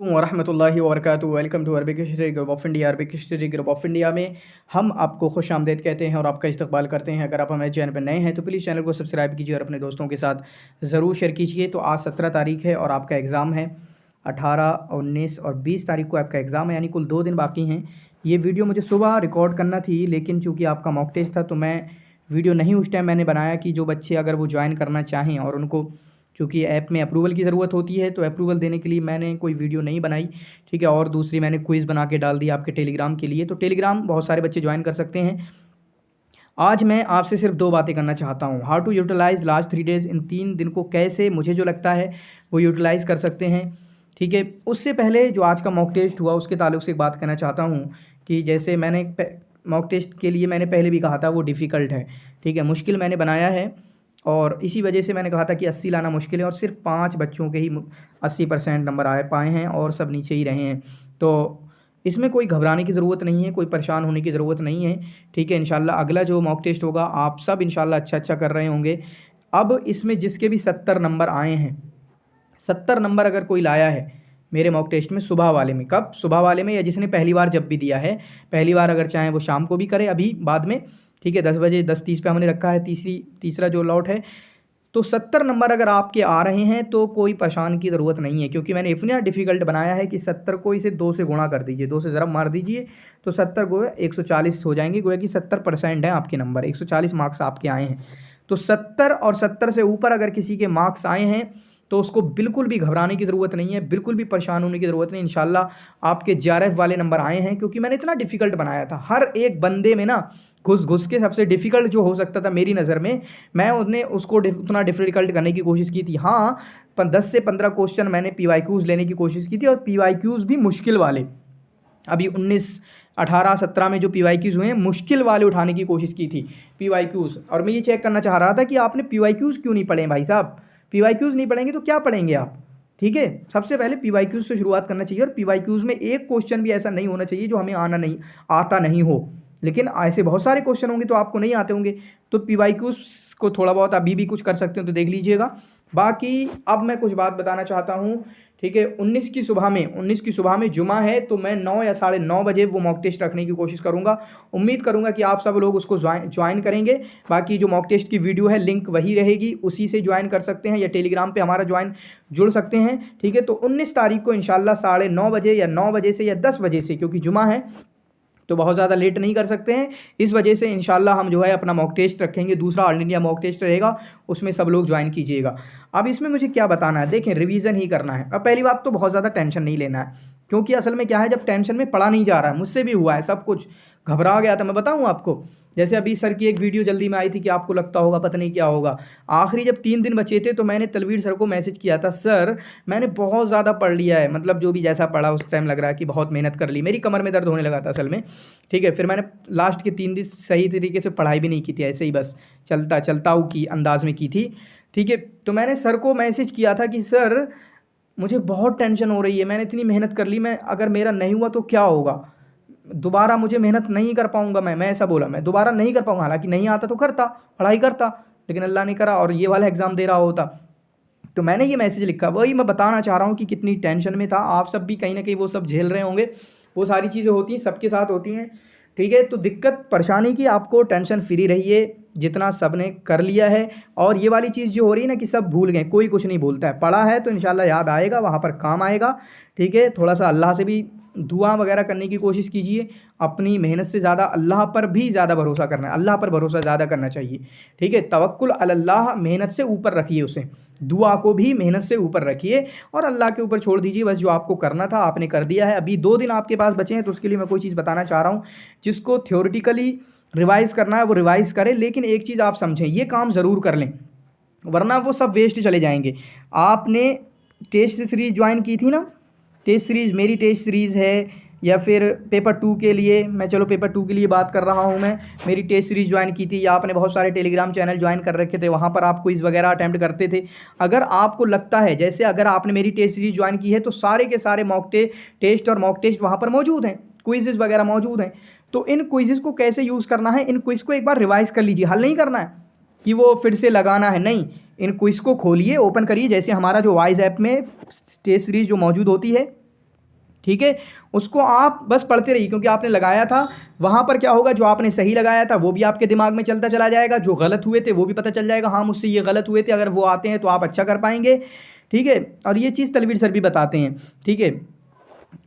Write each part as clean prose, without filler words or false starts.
वरहमतुल्लाहि वबरकातुहू। Welcome to Arabic history group of India. Arabic history group of India में हम आपको खुश आमदेद कहते हैं और आपका इस्तकबाल करते हैं। अगर आप हमारे चैनल पर नए हैं तो प्लीज़ चैनल को सब्सक्राइब कीजिए और अपने दोस्तों के साथ ज़रूर शेयर कीजिए। तो आज 17 तारीख है और आपका एग्ज़ाम है 18, 19 और 20 तारीख को आपका एग्ज़ाम है, यानी कुल 2 दिन बाकी हैं। ये वीडियो मुझे सुबह रिकॉर्ड करना थी, लेकिन चूँकि आपका मॉक टेस्ट था तो मैं वीडियो नहीं उस टाइम मैंने बनाया कि जो बच्चे अगर वो ज्वाइन करना चाहें और उनको चूँकि ऐप में अप्रूवल की ज़रूरत होती है तो अप्रूवल देने के लिए मैंने कोई वीडियो नहीं बनाई, ठीक है। और दूसरी मैंने क्विज़ बना के डाल दिया आपके टेलीग्राम के लिए, तो टेलीग्राम बहुत सारे बच्चे ज्वाइन कर सकते हैं। आज मैं आपसे सिर्फ 2 बातें करना चाहता हूँ। How to utilize last 3 days, इन 3 दिन को कैसे मुझे जो लगता है वो यूटिलाइज़ कर सकते हैं, ठीक है। उससे पहले जो आज का मॉक टेस्ट हुआ उसके ताल्लुक से एक बात कहना चाहता हूँ कि जैसे मैंने मॉक टेस्ट के लिए मैंने पहले भी कहा था वो डिफ़िकल्ट है, ठीक है, मुश्किल मैंने बनाया है। और इसी वजह से मैंने कहा था कि 80 लाना मुश्किल है और सिर्फ 5 बच्चों के ही 80% नंबर आए पाए हैं और सब नीचे ही रहे हैं। तो इसमें कोई घबराने की ज़रूरत नहीं है, कोई परेशान होने की ज़रूरत नहीं है, ठीक है। इंशाल्लाह अगला जो मॉक टेस्ट होगा आप सब इंशाल्लाह अच्छा कर रहे होंगे। अब इसमें जिसके भी 70 नंबर आए हैं, 70 नंबर अगर कोई लाया है मेरे मॉक टेस्ट में सुबह वाले में, कब सुबह वाले में, या जिसने पहली बार जब भी दिया है, पहली बार अगर चाहें वो शाम को भी करे अभी बाद में, ठीक है, 10 बजे 10:30 पे हमने रखा है तीसरा जो लॉट है। तो 70 नंबर अगर आपके आ रहे हैं तो कोई परेशान की ज़रूरत नहीं है, क्योंकि मैंने इतना डिफ़िकल्ट बनाया है कि 70 को इसे 2 से गुणा कर दीजिए, 2 से ज़रा मार दीजिए तो 70 को 140 हो जाएंगे। गोया कि 70% है आपके नंबर, 140 मार्क्स आपके आए हैं। तो 70 और 70 से ऊपर अगर किसी के मार्क्स आए हैं तो उसको बिल्कुल भी घबराने की ज़रूरत नहीं है, बिल्कुल भी परेशान होने की ज़रूरत नहीं। इंशाल्लाह आपके JRF वाले नंबर आए हैं, क्योंकि मैंने इतना डिफ़िकल्ट बनाया था। हर एक बंदे में ना घुस के सबसे डिफ़िकल्ट जो हो सकता था मेरी नज़र में, मैं उन्हें उसको उतना डिफ़िकल्ट करने की कोशिश की थी। हाँ, 10 से 15 क्वेश्चन मैंने PYQs लेने की कोशिश की थी, और PYQs भी मुश्किल वाले। अभी 19, 18, 17 में जो PYQs हुए हैं मुश्किल वाले उठाने की कोशिश की थी PYQs। और मैं ये चेक करना चाह रहा था कि आपने PYQs क्यों नहीं पढ़े भाई साहब। PYQs नहीं पढ़ेंगे तो क्या पढ़ेंगे आप, ठीक है। सबसे पहले PYQs से शुरुआत करना चाहिए, और PYQs में एक क्वेश्चन भी ऐसा नहीं होना चाहिए जो हमें आता नहीं हो। लेकिन ऐसे बहुत सारे क्वेश्चन होंगे तो आपको नहीं आते होंगे, तो PYQs को थोड़ा बहुत अभी भी कुछ कर सकते हो तो देख लीजिएगा। बाकी अब मैं कुछ बात बताना चाहता हूँ, ठीक है। 19 की सुबह में जुमा है, तो मैं 9 या 9:30 बजे वो मॉक टेस्ट रखने की कोशिश करूँगा। उम्मीद करूँगा कि आप सब लोग उसको ज्वाइन करेंगे। बाकी जो मॉक टेस्ट की वीडियो है लिंक वही रहेगी, उसी से ज्वाइन कर सकते हैं या टेलीग्राम पे हमारा जुड़ सकते हैं, ठीक है। तो 19 तारीख को इंशाल्लाह 9:30 बजे या 9 बजे से या 10 बजे से, क्योंकि जुमा है तो बहुत ज़्यादा लेट नहीं कर सकते हैं, इस वजह से इंशाल्लाह हम जो है अपना मॉक टेस्ट रखेंगे। दूसरा ऑल इंडिया मॉक टेस्ट रहेगा, उसमें सब लोग ज्वाइन कीजिएगा। अब इसमें मुझे क्या बताना है, देखें रिवीजन ही करना है। अब पहली बात तो बहुत ज़्यादा टेंशन नहीं लेना है, क्योंकि असल में क्या है, जब टेंशन में पढ़ा नहीं जा रहा है, मुझसे भी हुआ है सब कुछ, घबरा गया था। मैं बताऊँ आपको, जैसे अभी सर की एक वीडियो जल्दी में आई थी कि आपको लगता होगा पता नहीं क्या होगा। आखिरी जब 3 दिन बचे थे तो मैंने तलवीर सर को मैसेज किया था, सर मैंने बहुत ज़्यादा पढ़ लिया है, मतलब जो भी जैसा पढ़ा उस टाइम लग रहा है कि बहुत मेहनत कर ली। मेरी कमर में दर्द होने लगा था असल में, ठीक है। फिर मैंने लास्ट के 3 दिन सही तरीके से पढ़ाई भी नहीं की थी, ऐसे ही बस चलता की अंदाज़ में की थी, ठीक है। तो मैंने सर को मैसेज किया था कि सर मुझे बहुत टेंशन हो रही है, मैंने इतनी मेहनत कर ली, मैं अगर मेरा नहीं हुआ तो क्या होगा, दोबारा मुझे मेहनत नहीं कर पाऊंगा। मैं ऐसा बोला, मैं दोबारा नहीं कर पाऊंगा। हालांकि नहीं आता तो करता, पढ़ाई करता, लेकिन अल्लाह ने करा और ये वाला एग्ज़ाम दे रहा होता। तो मैंने ये मैसेज लिखा, वही मैं बताना चाह रहा हूँ कि कितनी टेंशन में था। आप सब भी कहीं ना कहीं वो सब झेल रहे होंगे, वो सारी चीज़ें होती हैं, सबके साथ होती हैं, ठीक है। तो दिक्कत परेशानी की आपको टेंशन फ्री रहिए, जितना सब ने कर लिया है। और ये वाली चीज़ जो हो रही है ना कि सब भूल गए, कोई कुछ नहीं भूलता है। पढ़ा है तो इंशाल्लाह याद आएगा, वहाँ पर काम आएगा, ठीक है। थोड़ा सा अल्लाह से भी दुआ वगैरह करने की कोशिश कीजिए। अपनी मेहनत से ज़्यादा अल्लाह पर भी ज़्यादा भरोसा करना है, अल्लाह पर भरोसा ज़्यादा करना चाहिए, ठीक है। तवक्कुल अल्लाह, मेहनत से ऊपर रखिए उसे, दुआ को भी मेहनत से ऊपर रखिए और अल्लाह के ऊपर छोड़ दीजिए। बस जो आपको करना था आपने कर दिया है। अभी 2 दिन आपके पास बचे हैं, तो उसके लिए मैं कोई चीज़ बताना चाह रहा हूँ। जिसको थ्योरेटिकली रिवाइज़ करना है वो रिवाइज़ करें, लेकिन एक चीज़ आप समझें, ये काम ज़रूर कर लें, वरना वो सब वेस्ट चले जाएंगे। आपने टेस्ट सीरीज़ ज्वाइन की थी ना, टेस्ट सीरीज़ मेरी टेस्ट सीरीज़ है, या फिर पेपर 2 के लिए, मैं चलो पेपर 2 के लिए बात कर रहा हूँ, मैं मेरी टेस्ट सीरीज़ ज्वाइन की थी, या आपने बहुत सारे टेलीग्राम चैनल ज्वाइन कर रखे थे, वहाँ पर आप क्विज़ वगैरह अटैम्प्ट करते थे। अगर आपको लगता है जैसे अगर आपने मेरी टेस्ट सीरीज़ ज्वाइन की है तो सारे के सारे टेस्ट और मॉक टेस्ट वहाँ पर मौजूद हैं, क्विज़ वगैरह मौजूद हैं। तो इन क्विज़ को कैसे यूज़ करना है, इन क्विज़ को एक बार रिवाइज़ कर लीजिए। हल नहीं करना है कि वो फिर से लगाना है, नहीं, इन क्विज़ को खोलिए, ओपन करिए। जैसे हमारा जो वाइज ऐप में टेस्ट सीरीज़ जो मौजूद होती है ठीक है, उसको आप बस पढ़ते रहिए क्योंकि आपने लगाया था। वहाँ पर क्या होगा, जो आपने सही लगाया था वो भी आपके दिमाग में चलता चला जाएगा, जो गलत हुए थे वो भी पता चल जाएगा, हाँ मुझसे ये गलत हुए थे, अगर वो आते हैं तो आप अच्छा कर पाएंगे। ठीक है, और ये चीज़ तलवीर सर भी बताते हैं। ठीक है,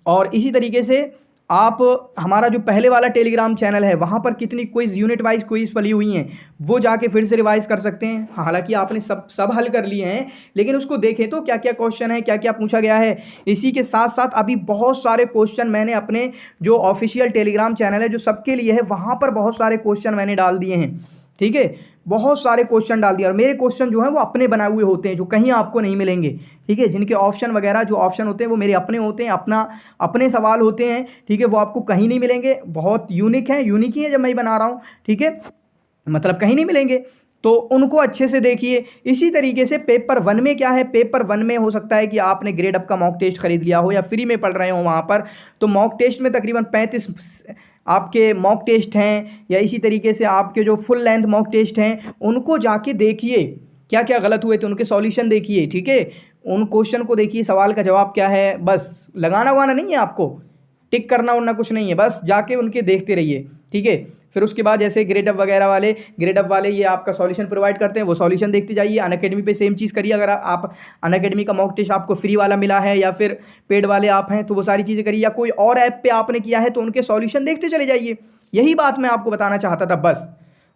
और इसी तरीके से आप हमारा जो पहले वाला टेलीग्राम चैनल है वहाँ पर कितनी क्विज़ यूनिट वाइज क्विज़ फली हुई हैं, वो जाके फिर से रिवाइज़ कर सकते हैं। हालांकि आपने सब हल कर लिए हैं, लेकिन उसको देखें तो क्या क्या क्वेश्चन है, क्या क्या पूछा गया है। इसी के साथ साथ अभी बहुत सारे क्वेश्चन मैंने अपने जो ऑफिशियल टेलीग्राम चैनल है जो सबके लिए है वहाँ पर बहुत सारे क्वेश्चन मैंने डाल दिए हैं। ठीक है, बहुत सारे क्वेश्चन डाल दिए, और मेरे क्वेश्चन जो हैं वो अपने बनाए हुए होते हैं जो कहीं आपको नहीं मिलेंगे। ठीक है, जिनके ऑप्शन वगैरह जो ऑप्शन होते हैं वो मेरे अपने होते हैं, अपने सवाल होते हैं। ठीक है, वो आपको कहीं नहीं मिलेंगे, बहुत यूनिक ही है जब मैं बना रहा हूँ। ठीक है, मतलब कहीं नहीं मिलेंगे, तो उनको अच्छे से देखिए। इसी तरीके से पेपर 1 में क्या है, पेपर 1 में हो सकता है कि आपने ग्रेड अप का मॉक टेस्ट खरीद लिया हो या फ्री में पढ़ रहे हो वहाँ पर, तो मॉक टेस्ट में तकरीबन 35 आपके मॉक टेस्ट हैं, या इसी तरीके से आपके जो फुल लेंथ मॉक टेस्ट हैं उनको जाके देखिए, क्या क्या गलत हुए थे उनके सॉल्यूशन देखिए। ठीक है, उन क्वेश्चन को देखिए, सवाल का जवाब क्या है, बस लगाना वाना नहीं है आपको, टिक करना उड़ना कुछ नहीं है, बस जाके उनके देखते रहिए। ठीक है, फिर उसके बाद जैसे ग्रेड अप वाले ये आपका सॉल्यूशन प्रोवाइड करते हैं, वो सॉल्यूशन देखते जाइए। अनअकैडमी पे सेम चीज़ करिए, अगर आप अनअकैडमी का मॉक टेस्ट आपको फ्री वाला मिला है या फिर पेड वाले आप हैं तो वो सारी चीज़ें करिए, या कोई और ऐप पे आपने किया है तो उनके सॉल्यूशन देखते चले जाइए। यही बात मैं आपको बताना चाहता था बस,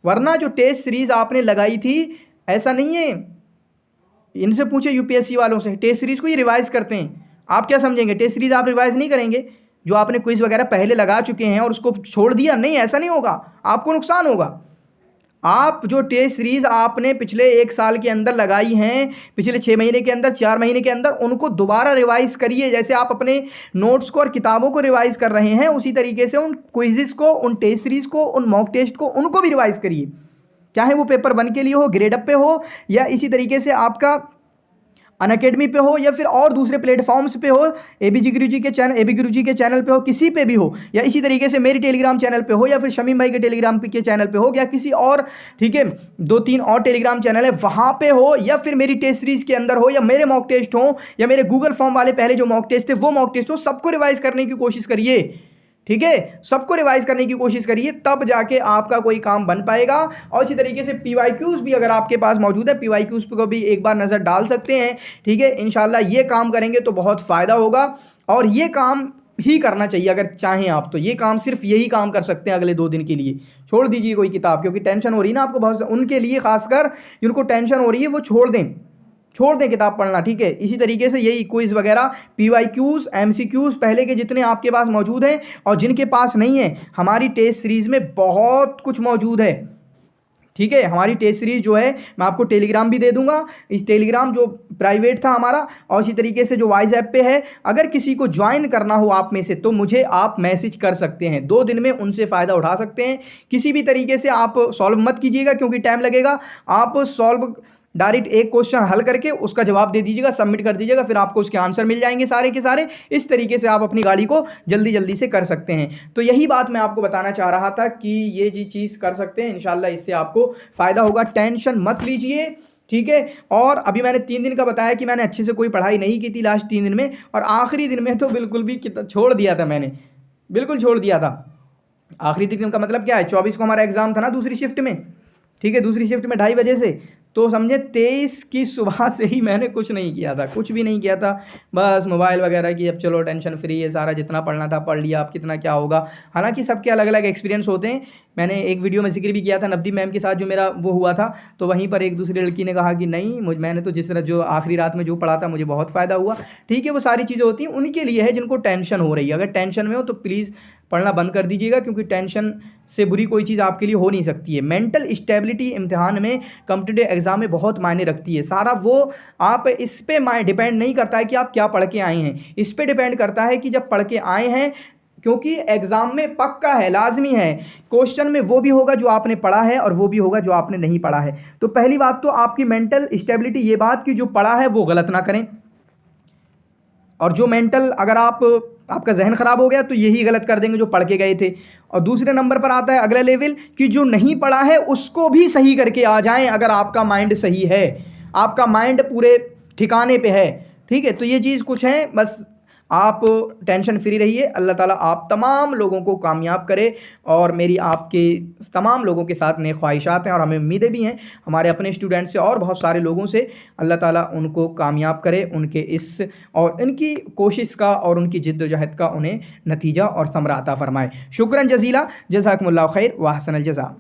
वरना जो टेस्ट सीरीज़ आपने लगाई थी ऐसा नहीं है। इनसे पूछे यूपीएससी वालों से, टेस्ट सीरीज़ को ये रिवाइज़ करते हैं, आप क्या समझेंगे टेस्ट सीरीज़ आप रिवाइज़ नहीं करेंगे? जो आपने क्विज़ वगैरह पहले लगा चुके हैं और उसको छोड़ दिया, नहीं ऐसा नहीं होगा, आपको नुकसान होगा। आप जो टेस्ट सीरीज़ आपने पिछले 1 साल के अंदर लगाई हैं, पिछले 6 महीने के अंदर, 4 महीने के अंदर, उनको दोबारा रिवाइज़ करिए। जैसे आप अपने नोट्स को और किताबों को रिवाइज़ कर रहे हैं, उसी तरीके से उन क्विज़ेस को, उन टेस्ट सीरीज़ को, उन मॉक टेस्ट को, उनको भी रिवाइज़ करिए, चाहे वो पेपर 1 के लिए हो, ग्रेड अप पे हो, या इसी तरीके से आपका अनअकैडमी पे हो, या फिर और दूसरे प्लेटफॉर्म्स पे हो, एबी गुरुजी के चैनल पे हो, किसी पे भी हो, या इसी तरीके से मेरी टेलीग्राम चैनल पे हो, या फिर शमीम भाई के टेलीग्राम के चैनल पे हो, या किसी और, ठीक है 2-3 और टेलीग्राम चैनल है वहाँ पे हो, या फिर मेरी टेस्ट सीरीज़ के अंदर हो, या मेरे मॉक टेस्ट हो, या मेरे गूगल फॉर्म वाले पहले जो मॉक टेस्ट थे वो मॉक टेस्ट हो, सबको रिवाइज़ करने की कोशिश करिए। ठीक है, सबको रिवाइज करने की कोशिश करिए, तब जाके आपका कोई काम बन पाएगा। और इसी तरीके से पीवाईक्यूज भी अगर आपके पास मौजूद है, पीवाईक्यूज को भी एक बार नज़र डाल सकते हैं। ठीक है, इंशाल्लाह ये काम करेंगे तो बहुत फ़ायदा होगा, और ये काम ही करना चाहिए अगर चाहें आप तो। ये काम सिर्फ यही काम कर सकते हैं अगले 2 दिन के लिए। छोड़ दीजिए कोई किताब, क्योंकि टेंशन हो रही है ना आपको बहुत, उनके लिए खासकर जिनको टेंशन हो रही है वो छोड़ दें किताब पढ़ना। ठीक है, इसी तरीके से यही क्विज़ वगैरह, पीवाईक्यूज़, एमसीक्यूज़ पहले के जितने आपके पास मौजूद हैं, और जिनके पास नहीं है, हमारी टेस्ट सीरीज़ में बहुत कुछ मौजूद है। ठीक है, हमारी टेस्ट सीरीज़ जो है मैं आपको टेलीग्राम भी दे दूंगा, इस टेलीग्राम जो प्राइवेट था हमारा, और इसी तरीके से जो वाइज ऐप पे है, अगर किसी को ज्वाइन करना हो आप में से तो मुझे आप मैसेज कर सकते हैं, 2 दिन में उनसे फ़ायदा उठा सकते हैं। किसी भी तरीके से आप सॉल्व मत कीजिएगा क्योंकि टाइम लगेगा, आप सॉल्व डायरेक्ट एक क्वेश्चन हल करके उसका जवाब दे दीजिएगा, सबमिट कर दीजिएगा, फिर आपको उसके आंसर मिल जाएंगे सारे के सारे। इस तरीके से आप अपनी गाड़ी को जल्दी से कर सकते हैं। तो यही बात मैं आपको बताना चाह रहा था कि ये जी चीज़ कर सकते हैं, इंशाल्लाह इससे आपको फ़ायदा होगा, टेंशन मत लीजिए। ठीक है, और अभी मैंने 3 दिन का बताया कि मैंने अच्छे से कोई पढ़ाई नहीं की थी लास्ट 3 दिन में, और आखिरी दिन में तो बिल्कुल भी छोड़ दिया था, मैंने बिल्कुल छोड़ दिया था। आखिरी दिन का मतलब क्या है, 24 को हमारा एग्ज़ाम था ना दूसरी शिफ्ट में। ठीक है, दूसरी शिफ्ट में 2:30 बजे से, तो समझे 23 की सुबह से ही मैंने कुछ नहीं किया था, कुछ भी नहीं किया था, बस मोबाइल वगैरह की, अब चलो टेंशन फ्री है, सारा जितना पढ़ना था पढ़ लिया, अब कितना क्या होगा। हालांकि सबके अलग अलग एक्सपीरियंस होते हैं। मैंने एक वीडियो में जिक्र भी किया था नवदीप मैम के साथ जो मेरा वो हुआ था, तो वहीं पर एक दूसरी लड़की ने कहा कि नहीं मैंने तो जिस तरह जो आखिरी रात में जो पढ़ा था मुझे बहुत फ़ायदा हुआ। ठीक है, वो सारी चीज़ें होती हैं, उनके लिए है जिनको टेंशन हो रही है। अगर टेंशन में हो तो प्लीज़ पढ़ना बंद कर दीजिएगा, क्योंकि टेंशन से बुरी कोई चीज़ आपके लिए हो नहीं सकती है। मेंटल स्टेबिलिटी इम्तिहान में, कॉम्पिटिटिव एग्ज़ाम में बहुत मायने रखती है। सारा वो आप इस पे डिपेंड नहीं करता है कि आप क्या पढ़ के आए हैं, इस पे डिपेंड करता है कि जब पढ़ के आए हैं, क्योंकि एग्ज़ाम में पक्का है, लाजमी है, क्वेश्चन में वो भी होगा जो आपने पढ़ा है और वो भी होगा जो आपने नहीं पढ़ा है। तो पहली बात तो आपकी मेंटल स्टेबिलिटी ये बात कि जो पढ़ा है वो गलत ना करें, और जो मेंटल अगर आपका जहन ख़राब हो गया तो यही गलत कर देंगे जो पढ़ के गए थे। और दूसरे नंबर पर आता है अगला लेवल कि जो नहीं पढ़ा है उसको भी सही करके आ जाएं, अगर आपका माइंड सही है, आपका माइंड पूरे ठिकाने पे है। ठीक है, तो ये चीज़ कुछ है, बस आप टेंशन फ्री रहिए। अल्लाह ताला आप तमाम लोगों को कामयाब करे और मेरी आपके तमाम लोगों के साथ नेक ख्वाहिशात हैं और हमें उम्मीदें भी हैं हमारे अपने स्टूडेंट से और बहुत सारे लोगों से। अल्लाह ताला उनको कामयाब करे, उनके इस और इनकी कोशिश का और उनकी जिद्दोजहद का उन्हें नतीजा और समरा अता फ़रमाए। शुक्रन जज़ीला, जज़ाकुमुल्लाहु खैर व अहसनल जज़ा।